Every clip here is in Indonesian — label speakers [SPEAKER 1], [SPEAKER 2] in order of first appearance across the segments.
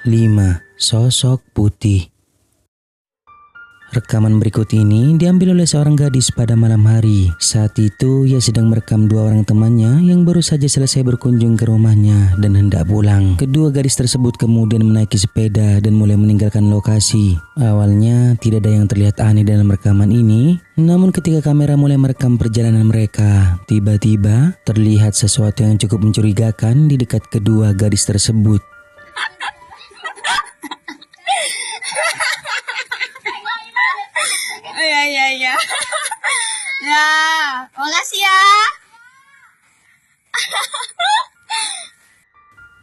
[SPEAKER 1] 5. Sosok putih. Rekaman berikut ini diambil oleh seorang gadis pada malam hari. Saat itu ia sedang merekam dua orang temannya yang baru saja selesai berkunjung ke rumahnya dan hendak pulang. Kedua gadis tersebut kemudian menaiki sepeda dan mulai meninggalkan lokasi. Awalnya tidak ada yang terlihat aneh dalam rekaman ini, namun ketika kamera mulai merekam perjalanan mereka, tiba-tiba terlihat sesuatu yang cukup mencurigakan di dekat kedua gadis tersebut.
[SPEAKER 2] Ya. Ya, makasih ya.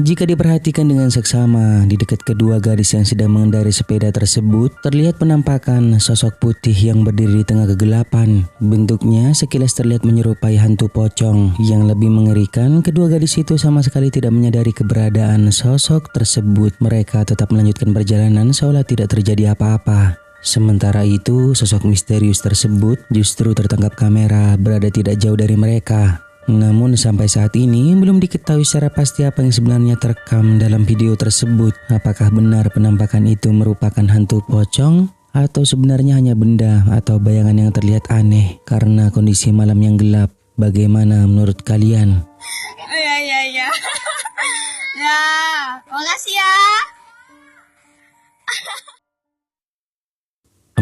[SPEAKER 1] Jika diperhatikan dengan seksama, di dekat kedua gadis yang sedang mengendarai sepeda tersebut, terlihat penampakan sosok putih yang berdiri di tengah kegelapan. Bentuknya sekilas terlihat menyerupai hantu pocong. Yang lebih mengerikan, kedua gadis itu sama sekali tidak menyadari keberadaan sosok tersebut. Mereka tetap melanjutkan perjalanan seolah tidak terjadi apa-apa. Sementara itu, sosok misterius tersebut justru tertangkap kamera berada tidak jauh dari mereka. Namun sampai saat ini belum diketahui secara pasti apa yang sebenarnya terekam dalam video tersebut. Apakah benar penampakan itu merupakan hantu pocong atau sebenarnya hanya benda atau bayangan yang terlihat aneh karena kondisi malam yang gelap? Bagaimana menurut kalian?
[SPEAKER 2] Ya. Ya, makasih ya.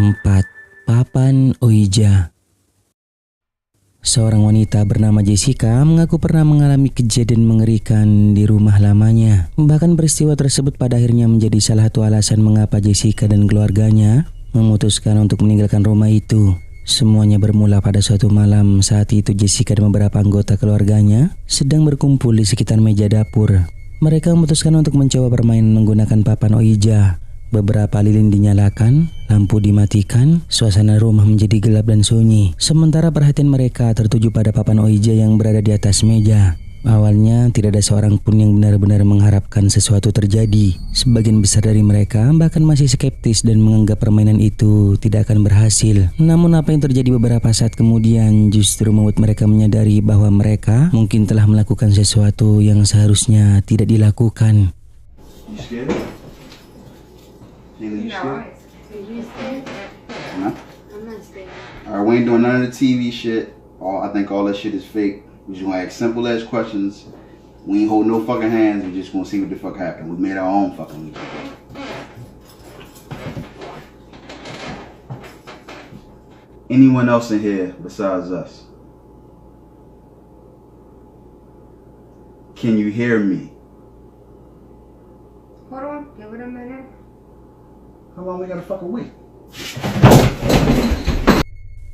[SPEAKER 1] 4. Papan Ouija. Seorang wanita bernama Jessica mengaku pernah mengalami kejadian mengerikan di rumah lamanya. Bahkan peristiwa tersebut pada akhirnya menjadi salah satu alasan mengapa Jessica dan keluarganya memutuskan untuk meninggalkan rumah itu. Semuanya bermula pada suatu malam. Saat itu Jessica dan beberapa anggota keluarganya sedang berkumpul di sekitar meja dapur. Mereka memutuskan untuk mencoba bermain menggunakan papan Ouija. Beberapa lilin dinyalakan, lampu dimatikan, suasana rumah menjadi gelap dan sunyi. Sementara perhatian mereka tertuju pada papan Ouija yang berada di atas meja. Awalnya tidak ada seorang pun yang benar-benar mengharapkan sesuatu terjadi. Sebagian besar dari mereka bahkan masih skeptis dan menganggap permainan itu tidak akan berhasil. Namun apa yang terjadi beberapa saat kemudian justru membuat mereka menyadari bahwa mereka mungkin telah melakukan sesuatu yang seharusnya tidak dilakukan.
[SPEAKER 3] You scared? Huh?
[SPEAKER 2] I'm not scared.
[SPEAKER 3] Alright, we ain't doing none of the TV shit. I think all that shit is fake. We just gonna ask simple ass questions. We ain't hold no fucking hands. We just gonna see what the fuck happened. We made our own fucking Ouija board. Anyone else in here besides us? Can you hear me?
[SPEAKER 2] Hold on, give it a minute.
[SPEAKER 3] How long we gotta fucking wait?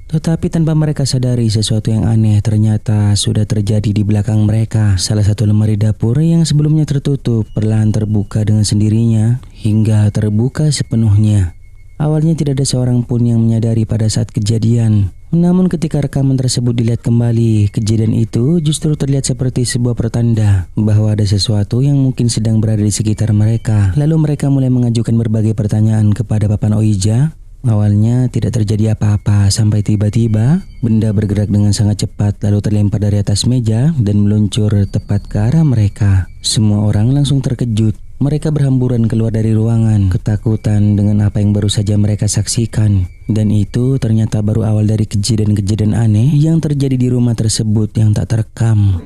[SPEAKER 1] Tetapi tanpa mereka sadari sesuatu yang aneh ternyata sudah terjadi di belakang mereka. Salah satu lemari dapur yang sebelumnya tertutup perlahan terbuka dengan sendirinya hingga terbuka sepenuhnya. Awalnya tidak ada seorang pun yang menyadari pada saat kejadian. Namun ketika rekaman tersebut dilihat kembali, kejadian itu justru terlihat seperti sebuah pertanda bahwa ada sesuatu yang mungkin sedang berada di sekitar mereka. Lalu mereka mulai mengajukan berbagai pertanyaan kepada papan Ouija. Awalnya tidak terjadi apa-apa sampai tiba-tiba benda bergerak dengan sangat cepat lalu terlempar dari atas meja dan meluncur tepat ke arah mereka. Semua orang langsung terkejut. Mereka berhamburan keluar dari ruangan, ketakutan dengan apa yang baru saja mereka saksikan. Dan itu ternyata baru awal dari kejadian-kejadian aneh yang terjadi di rumah tersebut yang tak terekam.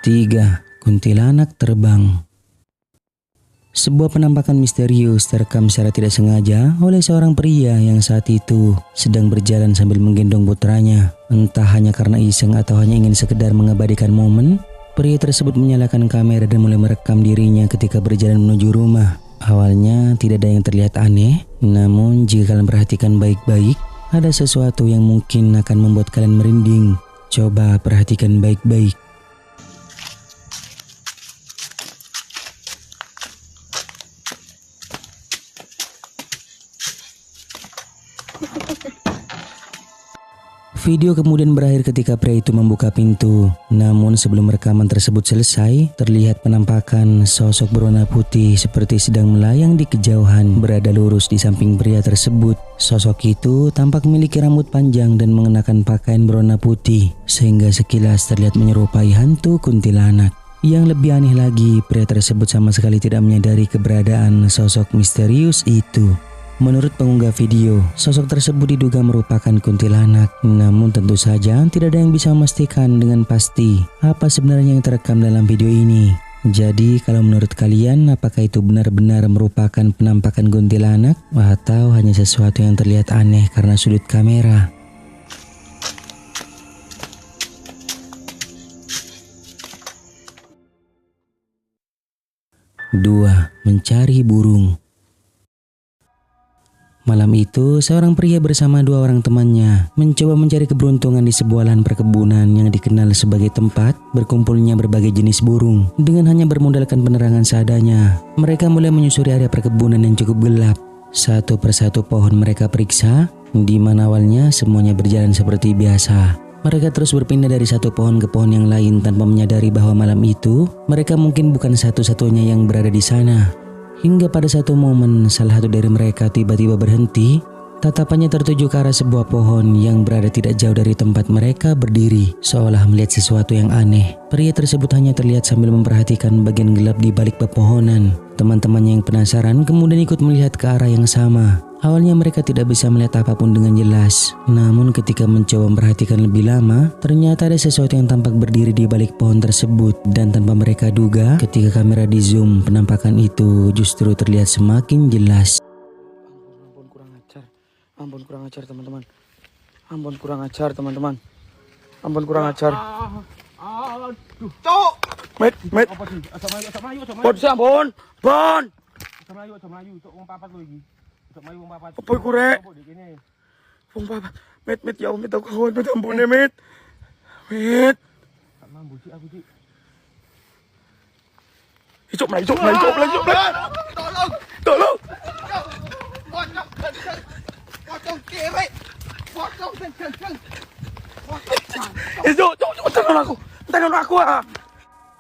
[SPEAKER 1] 3. Kuntilanak terbang. Sebuah penampakan misterius terekam secara tidak sengaja oleh seorang pria yang saat itu sedang berjalan sambil menggendong putranya. Entah hanya karena iseng atau hanya ingin sekedar mengabadikan momen, pria tersebut menyalakan kamera dan mulai merekam dirinya ketika berjalan menuju rumah. Awalnya tidak ada yang terlihat aneh, namun jika kalian perhatikan baik-baik, ada sesuatu yang mungkin akan membuat kalian merinding. Coba perhatikan baik-baik. Video kemudian berakhir ketika pria itu membuka pintu. Namun sebelum rekaman tersebut selesai, terlihat penampakan sosok berwarna putih seperti sedang melayang di kejauhan berada lurus di samping pria tersebut. Sosok itu tampak memiliki rambut panjang dan mengenakan pakaian berwarna putih, sehingga sekilas terlihat menyerupai hantu kuntilanak. Yang lebih aneh lagi, pria tersebut sama sekali tidak menyadari keberadaan sosok misterius itu. Menurut pengunggah video, sosok tersebut diduga merupakan kuntilanak. Namun tentu saja tidak ada yang bisa memastikan dengan pasti apa sebenarnya yang terekam dalam video ini. Jadi kalau menurut kalian, apakah itu benar-benar merupakan penampakan kuntilanak atau hanya sesuatu yang terlihat aneh karena sudut kamera? Dua, mencari burung. Malam itu, seorang pria bersama dua orang temannya mencoba mencari keberuntungan di sebuah lahan perkebunan yang dikenal sebagai tempat berkumpulnya berbagai jenis burung. Dengan hanya bermodalkan penerangan seadanya, mereka mulai menyusuri area perkebunan yang cukup gelap. Satu persatu pohon mereka periksa, di mana awalnya semuanya berjalan seperti biasa. Mereka terus berpindah dari satu pohon ke pohon yang lain tanpa menyadari bahwa malam itu mereka mungkin bukan satu-satunya yang berada di sana. Hingga pada satu momen, salah satu dari mereka tiba-tiba berhenti. Tatapannya tertuju ke arah sebuah pohon yang berada tidak jauh dari tempat mereka berdiri, seolah melihat sesuatu yang aneh. Pria tersebut hanya terlihat sambil memperhatikan bagian gelap di balik pepohonan. Teman-temannya yang penasaran kemudian ikut melihat ke arah yang sama. Awalnya mereka tidak bisa melihat apapun dengan jelas. Namun ketika mencoba memperhatikan lebih lama, ternyata ada sesuatu yang tampak berdiri di balik pohon tersebut. Dan tanpa mereka duga, ketika kamera di zoom, penampakan itu justru terlihat semakin jelas.
[SPEAKER 4] Ampun kurang ajar teman-teman. Ampun kurang ajar teman-teman. Ampun kurang ajar.
[SPEAKER 3] Aduh. Cok.
[SPEAKER 4] Met.
[SPEAKER 3] Asam ayu.
[SPEAKER 4] Bon, ampun. Bon.
[SPEAKER 3] Asam ayu. Cok wong papat lho iki. Cok mayu wong papat.
[SPEAKER 4] Apa iku rek? Wong papat. Met ya met aku kawan met ampun met. Met.
[SPEAKER 3] Tak mambu sih aku sih.
[SPEAKER 4] Cok melayu. Tolong.
[SPEAKER 3] Pocong kiri. Pocong kenceng.
[SPEAKER 4] Tolong aku.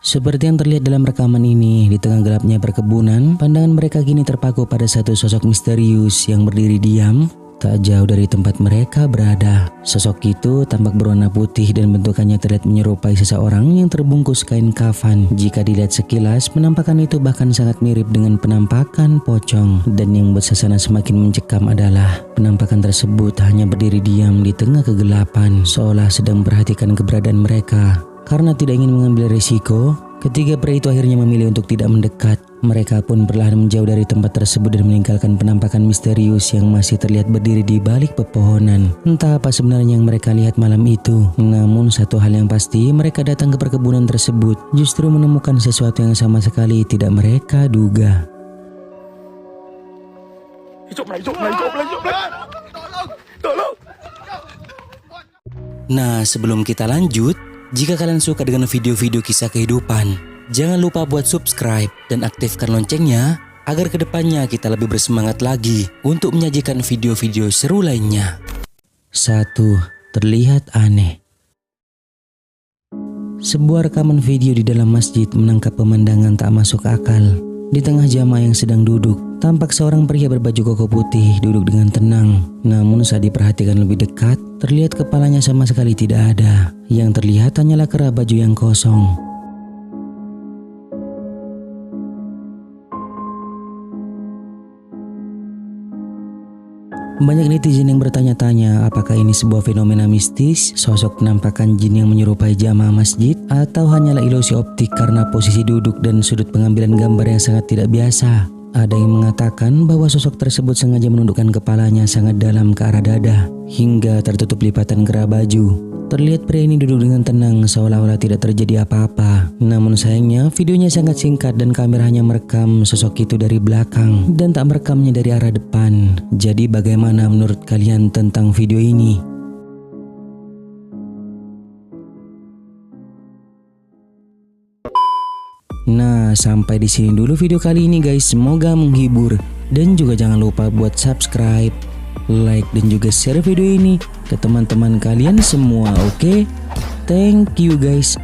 [SPEAKER 1] Seperti yang terlihat dalam rekaman ini, di tengah gelapnya perkebunan, pandangan mereka kini terpaku pada satu sosok misterius yang berdiri diam tak jauh dari tempat mereka berada. Sosok itu tampak berwarna putih dan bentukannya terlihat menyerupai seseorang yang terbungkus kain kafan. Jika dilihat sekilas, penampakan itu bahkan sangat mirip dengan penampakan pocong. Dan yang membuat suasana semakin mencekam adalah penampakan tersebut hanya berdiri diam di tengah kegelapan, seolah sedang memperhatikan keberadaan mereka. Karena tidak ingin mengambil risiko, ketiga pria itu akhirnya memilih untuk tidak mendekat. Mereka pun perlahan menjauh dari tempat tersebut dan meninggalkan penampakan misterius yang masih terlihat berdiri di balik pepohonan. Entah apa sebenarnya yang mereka lihat malam itu. Namun satu hal yang pasti, mereka datang ke perkebunan tersebut justru menemukan sesuatu yang sama sekali tidak mereka duga.
[SPEAKER 4] Tolong.
[SPEAKER 1] Nah, sebelum kita lanjut, jika kalian suka dengan video-video kisah kehidupan, jangan lupa buat subscribe dan aktifkan loncengnya agar kedepannya kita lebih bersemangat lagi untuk menyajikan video-video seru lainnya. 1. Terlihat aneh. Sebuah rekaman video di dalam masjid menangkap pemandangan tak masuk akal. Di tengah jamaah yang sedang duduk, tampak seorang pria berbaju koko putih duduk dengan tenang. Namun saat diperhatikan lebih dekat, terlihat kepalanya sama sekali tidak ada. Yang terlihat hanyalah kerah baju yang kosong. Banyak netizen yang bertanya-tanya apakah ini sebuah fenomena mistis, sosok penampakan jin yang menyerupai jamaah masjid, atau hanyalah ilusi optik karena posisi duduk dan sudut pengambilan gambar yang sangat tidak biasa. Ada yang mengatakan bahwa sosok tersebut sengaja menundukkan kepalanya sangat dalam ke arah dada, hingga tertutup lipatan kerah baju. Terlihat pria ini duduk dengan tenang seolah-olah tidak terjadi apa-apa. Namun sayangnya videonya sangat singkat dan kamera hanya merekam sosok itu dari belakang dan tak merekamnya dari arah depan. Jadi bagaimana menurut kalian tentang video ini? Nah, sampai di sini dulu video kali ini guys. Semoga menghibur dan juga jangan lupa buat subscribe, like dan juga share video ini ke teman-teman kalian semua, oke? Thank you guys.